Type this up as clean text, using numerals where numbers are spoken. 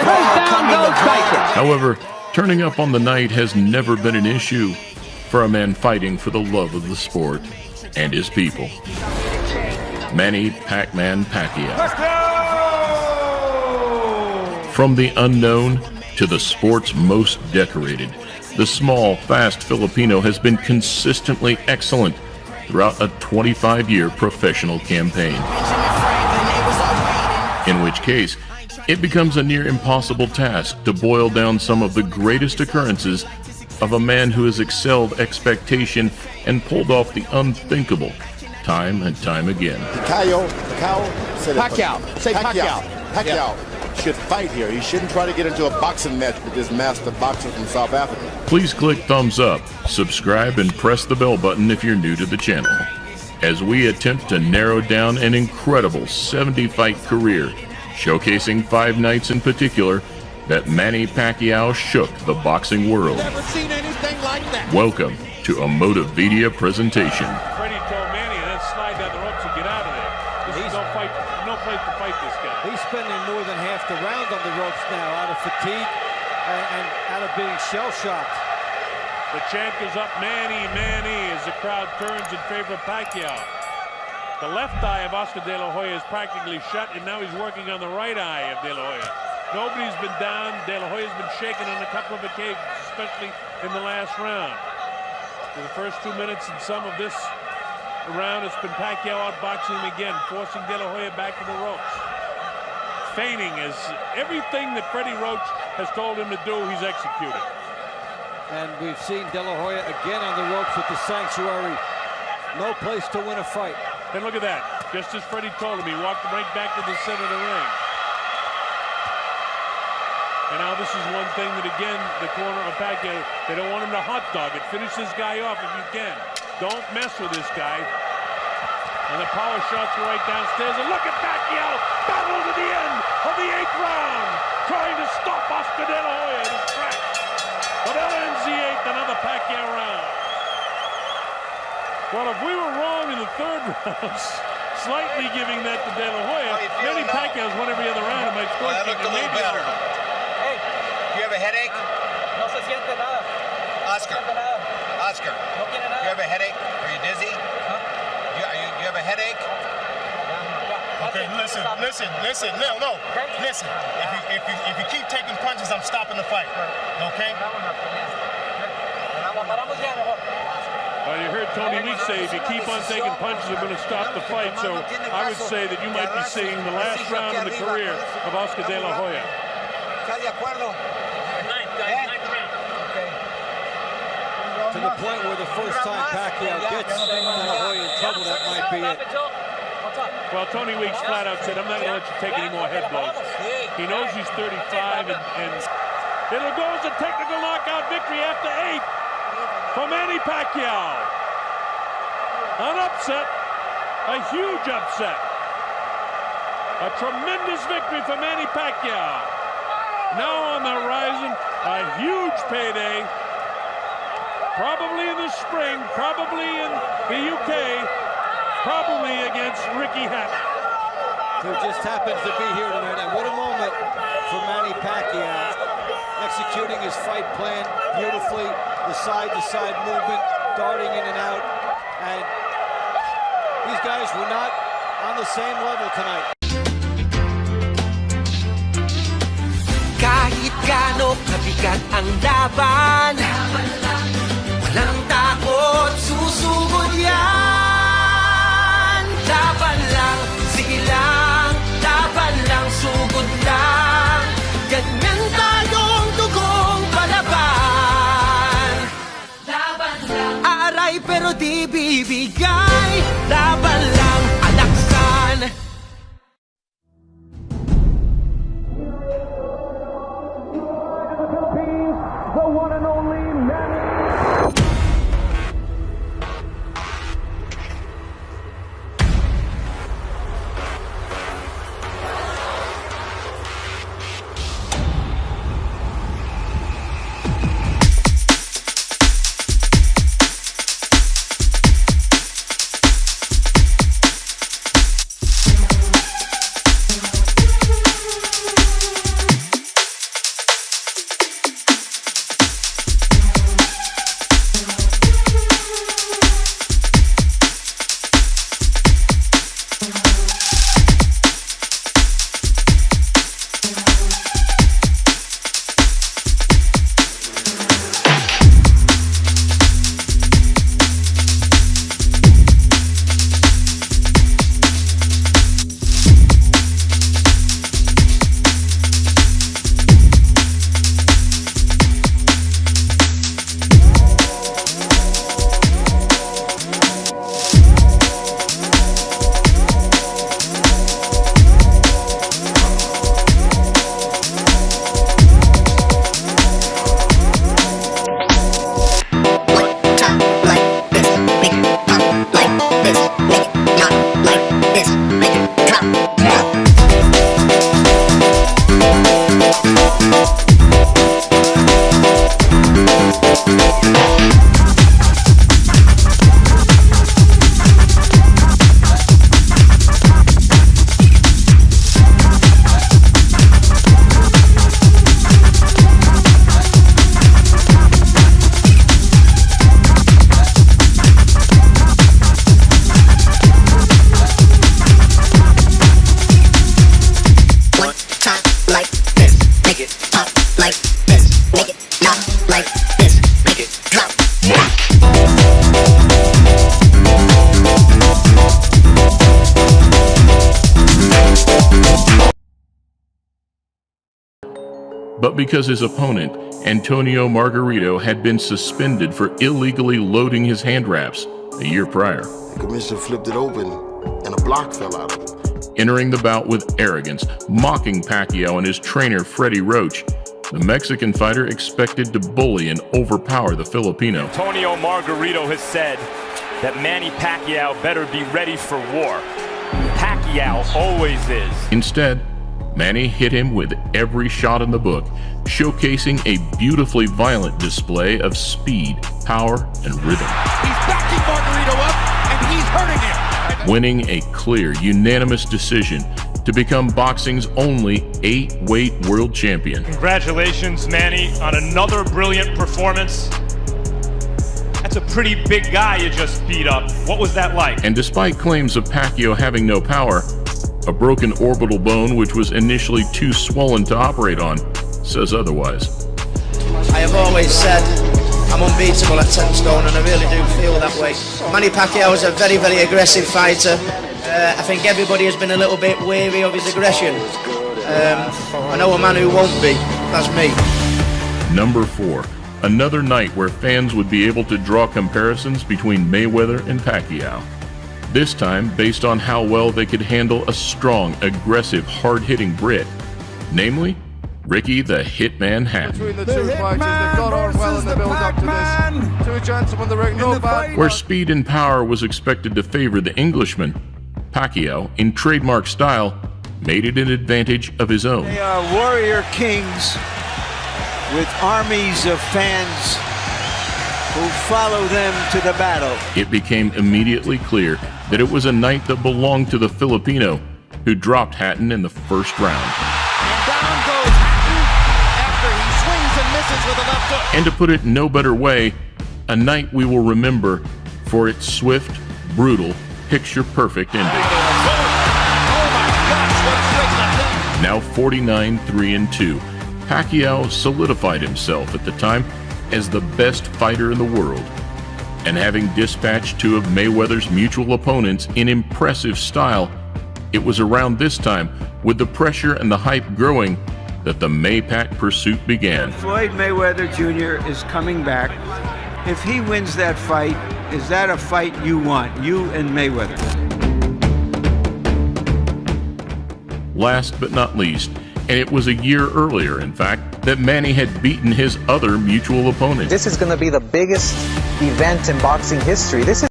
Down goes Tyson. However, turning up on the night has never been an issue for a man fighting for the love of the sport and his people. Manny Pac-Man Pacquiao. From the unknown to the sport's most decorated, the small, fast Filipino has been consistently excellent throughout a 25-year professional campaign. In which case, it becomes a near impossible task to boil down some of the greatest occurrences of a man who has excelled expectation and pulled off the unthinkable time and time again. Pacquiao Yeah. should fight here. He shouldn't try to get into a boxing match with this master boxer from South Africa. Please click thumbs up, subscribe, and press the bell button if you're new to the channel, as we attempt to narrow down an incredible 70-fight career, showcasing 5 nights in particular that Manny Pacquiao shook the boxing world. Never seen anything like that. Welcome to a Motivedia presentation. Freddie told Manny, let's slide down the ropes and get out of there. This is no place to fight this guy. He's spending more than half the round on the ropes now out of fatigue and out of being shell-shocked. The chant goes up, Manny, Manny, as the crowd turns in favor of Pacquiao. The left eye of Oscar De La Hoya is practically shut, and now he's working on the right eye of De La Hoya. Nobody's been down. De La Hoya's been shaken on a couple of occasions, especially in the last round. For the first 2 minutes and some of this round, it's been Pacquiao outboxing him again, forcing De La Hoya back to the ropes. Feigning is everything that Freddie Roach has told him to do, he's executed. And we've seen De La Hoya again on the ropes with the sanctuary. No place to win a fight. And look at that. Just as Freddie told him, he walked right back to the center of the ring. And now this is one thing that, again, the corner of Pacquiao, they don't want him to hot dog it. Finish this guy off if you can. Don't mess with this guy. And the power shots are right downstairs. And look at Pacquiao, battle to the end of the 8th round, trying to stop Oscar De La Hoya in his tracks. But that ends the 8th, another Pacquiao round. Well, if we were wrong in the 3rd round, slightly giving that to De La Hoya, Manny Pacquiao's won every other round. My score That looked a little better. Hey, Do you have a headache? no se siente nada. Oscar, No siente nada. Oscar, No tiene do nada. you have a headache? Are you dizzy? You have a headache? Okay, listen. No. Listen. If you keep taking punches, I'm stopping the fight. Okay? Paramos ya mejor. Well, you heard Tony Weeks say if you keep on taking punches, they're going to stop the fight. So I would say that you might be seeing the last round of the career of Oscar De La Hoya. ¿Estás de acuerdo? To the point where the first time Pacquiao gets De La Hoya in trouble, that might be it. Well, Tony Weeks flat out said, I'm not going to let you take any more head blows. He knows he's 35, and it'll go as a technical knockout victory after 8 for Manny Pacquiao. An upset, a huge upset. A tremendous victory for Manny Pacquiao. Now on the horizon, a huge payday. Probably in the spring, probably in the UK, probably against Ricky Hatton. Who just happens to be here tonight. And what a moment for Manny Pacquiao, executing his fight plan beautifully, the side-to-side movement, darting in and out. And these guys were not on the same level tonight. Kahit gaano kabigat ang laban, walang takot, susugod yan. Laban lang, sige lang, laban lang, sugod lang. Ganyan tayong dugong palaban. Laban lang, aray pero di bibigay. Laban lang, alaksan. The one and only Manny. but because his opponent, Antonio Margarito, had been suspended for illegally loading his hand wraps a year prior. The commissioner flipped it open and a block fell out of it. Entering the bout with arrogance, mocking Pacquiao and his trainer Freddie Roach, the Mexican fighter expected to bully and overpower the Filipino. Antonio Margarito has said that Manny Pacquiao better be ready for war. Pacquiao always is. Instead, Manny hit him with every shot in the book, showcasing a beautifully violent display of speed, power, and rhythm. He's backing Margarito up, and he's hurting him. Winning a clear, unanimous decision to become boxing's only 8-weight world champion. Congratulations, Manny, on another brilliant performance. That's a pretty big guy you just beat up. What was that like? And despite claims of Pacquiao having no power, a broken orbital bone which was initially too swollen to operate on says otherwise. I have always said I'm unbeatable at 10 stone, and I really do feel that way. Manny Pacquiao is a very, very aggressive fighter. I think everybody has been a little bit wary of his aggression. I know a man who won't be. That's me. Number 4. Another night where fans would be able to draw comparisons between Mayweather and Pacquiao. This time based on how well they could handle a strong, aggressive, hard-hitting Brit, namely Ricky the Hitman Hatton. Between the two fighters, they've got on well in the build-up to this. Two gentlemen, there ain't no bad. Where speed and power was expected to favor the Englishman, Pacquiao, in trademark style, made it an advantage of his own. They are warrior kings with armies of fans who follow them to the battle. It became immediately clear that it was a night that belonged to the Filipino, who dropped Hatton in the first round. And down goes Hatton after he swings and misses with a left hook. And to put it no better way, a night we will remember for its swift, brutal, picture-perfect ending. Now 49-3-2, Pacquiao solidified himself at the time as the best fighter in the world, and having dispatched two of Mayweather's mutual opponents in impressive style, it was around this time, with the pressure and the hype growing, that the Maypac pursuit began. Floyd Mayweather Jr. is coming back. If he wins that fight, is that a fight you want, you and Mayweather? Last but not least, and it was a year earlier, in fact, that Manny had beaten his other mutual opponent. This is going to be the biggest event in boxing history. This is